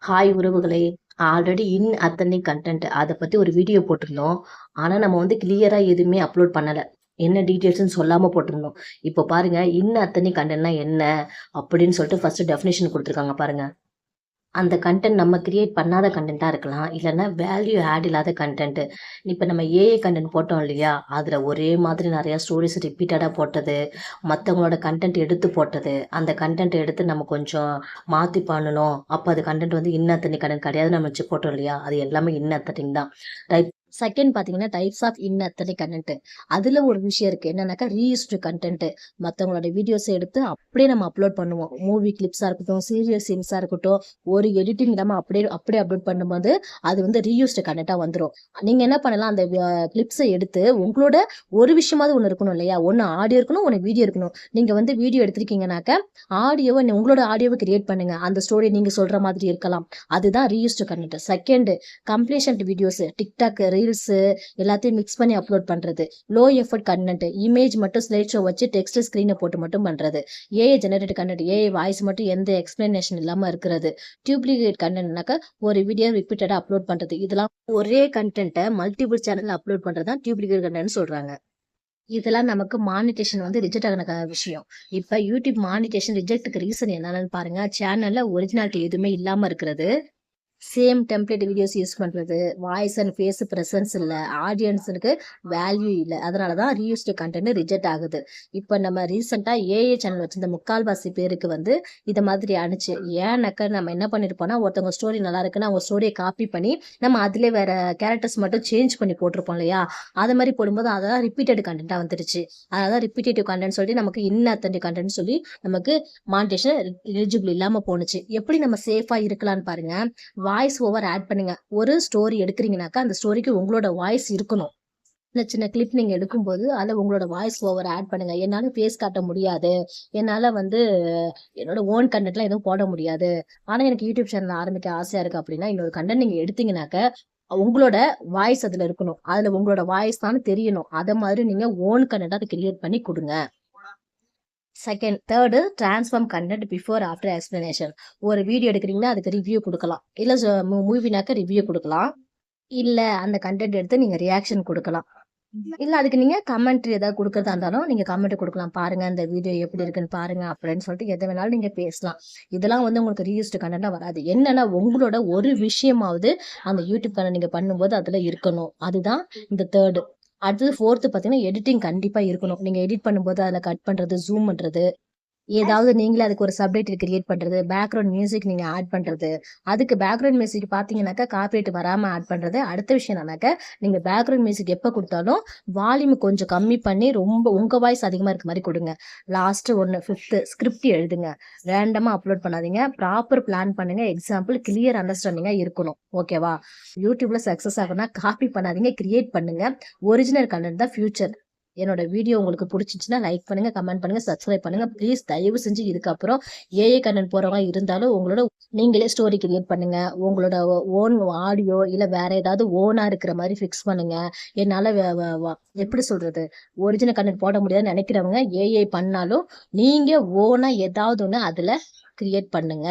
Hi உறவுகளே! Already authentic content அத பத்தி ஒரு வீடியோ போட்டிருந்தோம். ஆனா, நம்ம கிளியரா எதுவுமே அப்லோட் பண்ணல. என்ன டீட்டெயில்ஸ்ன்னு சொல்லாம போட்டிருந்தோம். இப்போ பாருங்க, அத்தன்டிக் கன்டென்ட்னா என்ன? அப்படின்னு சொல்லிட்டு ஃபர்ஸ்ட் டெஃபினிஷன் குடுத்துருக்காங்க பாருங்க. அந்த கன்டென்ட் நம்ம கிரியேட் பண்ணாத கன்டென்ட்டா இருக்கலாம். இல்லன்னா வேல்யூ ஆட் இல்லாத கன்டென்ட். இப்ப நம்ம ஏஐ கன்டென்ட் போட்டோம் இல்லையா? அதுல ஒரே மாதிரி நெறைய ஸ்டோரீஸ் ரிப்பீட்டடா போட்டது, மத்தவங்களோட கன்டென்ட் எடுத்து போட்டது, அந்த கன்டென்ட் எடுத்து நம்ம கொஞ்சம் மாத்தி பண்ணணும். அப்ப அது கன்டென்ட் இன்ஆத்தென்டிக் கன்டென்ட் கிடையாதுன்னு நம்ம வச்சு போட்டோம் இல்லையா? அது எல்லாமே இன்ஆத்தென்டிக் தான். ரைட். செகண்ட் பாத்தீங்கன்னா, டைப்ஸ் ஆஃப் இன்ஆத்தென்டிக் கன்டென்ட். அதுல ஒரு விஷயம் இருக்கு. என்னன்னாக்கா ரீயூஸ்டு கன்டென்ட். மத்தவங்களோட வீடியோஸ் எடுத்து அப்படியே நம்ம அப்லோட் பண்ணுவோம். மூவி கிளிப்ஸா இருக்கட்டும், சீரியல் சீன்ஸா இருக்கட்டும், ஒரு எடிட்டிங் இல்லாம அப்படியே அப்படியே அப்லோட் பண்ணும்போது அது ரீயூஸ்டு கண்டென்ட்டா வந்துரும். நீங்க என்ன பண்ணலாம், அந்த கிளிப்ஸை எடுத்து உங்களோட ஒரு விஷயமாவது ஒண்ணு இருக்கணும் இல்லையா? ஒண்ணு ஆடியோ இருக்கணும், ஒண்ணு வீடியோ இருக்கணும். நீங்க வீடியோ எடுத்திருக்கீங்கனாக்க ஆடியோவை உங்களோட ஆடியோவை கிரியேட் பண்ணுங்க. அந்த ஸ்டோரி நீங்க சொல்ற மாதிரி இருக்கலாம். அதுதான் reused content. Second, completion videos, TikTok reels எல்லாத்தையும் மிக்ஸ் பண்ணி அப்லோட் பண்றது. லோ எஃபர்ட் கண்டென்ட், இமேஜ் மட்டும் ஸ்லைட் ஷோ வச்சு டெக்ஸ்ட் ஸ்கிரீனை போட்டு மட்டும் பண்றது. AI generate content, AI voice மட்டும் எந்த எக்ஸ்பிளனேஷன் இல்லாம இருக்கிறது. டியூப்ளிகேட் கண்டென்ட்னாக்க ஒரு வீடியோ ரிப்பீட்டடா அப்லோட் பண்றது. இதெல்லாம் ஒரே கண்டென்ட்டை மல்டிபிள் சேனல் அப்லோட் பண்றது தான் டியூப்ளிகேட் கண்டென்ட் சொல்றாங்க. இதெல்லாம் நமக்கு மானிட்டேஷன் ரிஜெக்ட் ஆகின விஷயம். இப்ப யூடியூப் மானிட்டேஷன் ரிஜெக்ட்டுக்கு ரீசன் என்னன்னு பாருங்க. சேனல்ல ஒரிஜினாலிட்டி எதுவுமே இல்லாம இருக்கிறது, சேம் டெம்ப்ளேட் வீடியோஸ் யூஸ் பண்றது, வாய்ஸ் அண்ட் ஃபேஸ் பிரசன்ஸ் இல்ல, ஆடியன்ஸுக்கு வேல்யூ இல்ல, அதனாலதான் ரீயூஸ்டு கண்டென்ட் ரிஜெக்ட் ஆகுது. இப்ப நம்ம ரீசெண்டா ஏஐ சேனல் வச்சிருந்த முக்கால்வாசி பேருக்கு இத மாதிரி அனுச்சு. ஏன்னாக்க நம்ம என்ன பண்ணிருப்போம்னா, ஒருத்தவங்க ஸ்டோரி நல்லா இருக்குன்னா அவங்க ஸ்டோரியை காப்பி பண்ணி நம்ம அதுல வேற கேரக்டர்ஸ் மட்டும் சேஞ்ச் பண்ணி போட்டிருப்போம் இல்லையா? அது மாதிரி போடும்போது அதெல்லாம் ரிப்பீட்டட் கண்டென்ட்டா வந்துருச்சு. அதனால ரிப்பீட்டேட்டிவ் கண்டென்ட் சொல்லி நமக்கு இன்ஆத்தென்டிக் கண்டென்ட் சொல்லி நமக்கு மானிட்டேஷன் எலிஜிபிள் இல்லாம போனுச்சு. எப்படி நம்ம சேஃபா இருக்கலாம்னு பாருங்க. வாய்ஸ் ஓவர் ஆட் பண்ணுங்க. ஒரு ஸ்டோரி எடுக்கிறீங்கனாக்கா அந்த ஸ்டோரிக்கு உங்களோட வாய்ஸ் இருக்கணும். சின்ன சின்ன கிளிப் நீங்க எடுக்கும்போது அதுல உங்களோட வாய்ஸ் ஓவர் ஆட் பண்ணுங்க. என்னால ஃபேஸ் காட்ட முடியாது, என்னால என்னோட ஓன் கண்டென்ட்லாம் எதுவும் போட முடியாது, ஆனா எனக்கு யூடியூப் சேனல் ஆரம்பிக்க ஆசையா இருக்கு அப்படின்னா இன்னொரு கண்டென்ட் நீங்க எடுத்தீங்கன்னாக்க உங்களோட வாய்ஸ் அதுல இருக்கணும். அதுல உங்களோட வாய்ஸ் தான் தெரியணும். அத மாதிரி நீங்க ஓன் கண்டென்ட் அதை கிரியேட் பண்ணி கொடுங்க. Second, third, transform content before after explanation. ஒரு வீடியோ எடுக்கிறீங்கன்னா அதுக்கு ரிவ்யூ கொடுக்கலாம். இல்ல மூவினாக்க ரிவ்யூ கொடுக்கலாம். இல்ல அந்த கண்டென்ட் எடுத்து நீங்க ரியாக்ஷன் கொடுக்கலாம். இல்ல அதுக்கு நீங்க கமெண்ட் ஏதாவது கொடுக்கறதா இருந்தாலும் நீங்க கமெண்ட் கொடுக்கலாம். பாருங்க இந்த வீடியோ எப்படி இருக்குன்னு பாருங்க அப்படின்னு சொல்லிட்டு எதை வேணாலும் நீங்க பேசலாம். இதெல்லாம் உங்களுக்கு ரீயூஸ்டு கண்டென்ட்டா வராது. என்னன்னா உங்களோட ஒரு விஷயமாவது அந்த யூடியூப் சேனல் நீங்க பண்ணும்போது அதுல இருக்கணும். அதுதான் இந்த தேர்டு. அடுத்தது ஃபோர்த்து பாத்தீங்கன்னா எடிட்டிங் கண்டிப்பா இருக்கணும். நீங்க எடிட் பண்ணும்போது அதுல கட் பண்றது, ஜூம் பண்றது, ஏதாவது நீங்களே அதுக்கு ஒரு சப்டைட்டில் கிரியேட் பண்றது, பேக்ரவுண்ட் மியூசிக் நீங்க ஆட் பண்றது. அதுக்கு பேக்ரவுண்ட் மியூசிக் பாத்தீங்கன்னாக்கா காப்பிரைட் வராம ஆட் பண்றது. அடுத்த விஷயம் என்னன்னாக்க நீங்க பேக்ரவுண்ட் மியூசிக் எப்ப கொடுத்தாலும் வால்யூம் கொஞ்சம் கம்மி பண்ணி ரொம்ப உங்க வாய்ஸ் அதிகமா இருக்க மாதிரி கொடுங்க. லாஸ்ட் ஒன்னு, ஃபிஃப்த், ஸ்கிரிப்ட் எழுதுங்க. ரேண்டமா அப்லோட் பண்ணாதீங்க. ப்ராப்பர் பிளான் பண்ணுங்க. எக்ஸாம்பிள் கிளியர் அண்டர்ஸ்டாண்டிங்கா இருக்கணும். ஓகேவா? யூடியூப்ல சக்சஸ் ஆகுனா காப்பி பண்ணாதீங்க, கிரியேட் பண்ணுங்க. ஒரிஜினல் கண்டென்ட் தான் ஃபியூச்சர். என்னோட வீடியோ உங்களுக்கு பிடிச்சிச்சுன்னா லைக் பண்ணுங்க, கமெண்ட் பண்ணுங்க, சப்ஸ்கிரைப் பண்ணுங்க. ப்ளீஸ் தயவு செஞ்சு இதுக்கப்புறம் ஏஐ கண்டென்ட் போறவங்க இருந்தாலும் உங்களோட நீங்களே ஸ்டோரி கிரியேட் பண்ணுங்க. உங்களோட ஓன் ஆடியோ இல்ல வேற ஏதாவது ஓனா இருக்கிற மாதிரி ஃபிக்ஸ் பண்ணுங்க. என்னால எப்படி சொல்றது, ஒரிஜினல் கண்டென்ட் போட முடியாதுன்னு நினைக்கிறவங்க ஏஐ பண்ணாலும் நீங்க ஓனா ஏதாவது ஒண்ணு அதுல கிரியேட் பண்ணுங்க.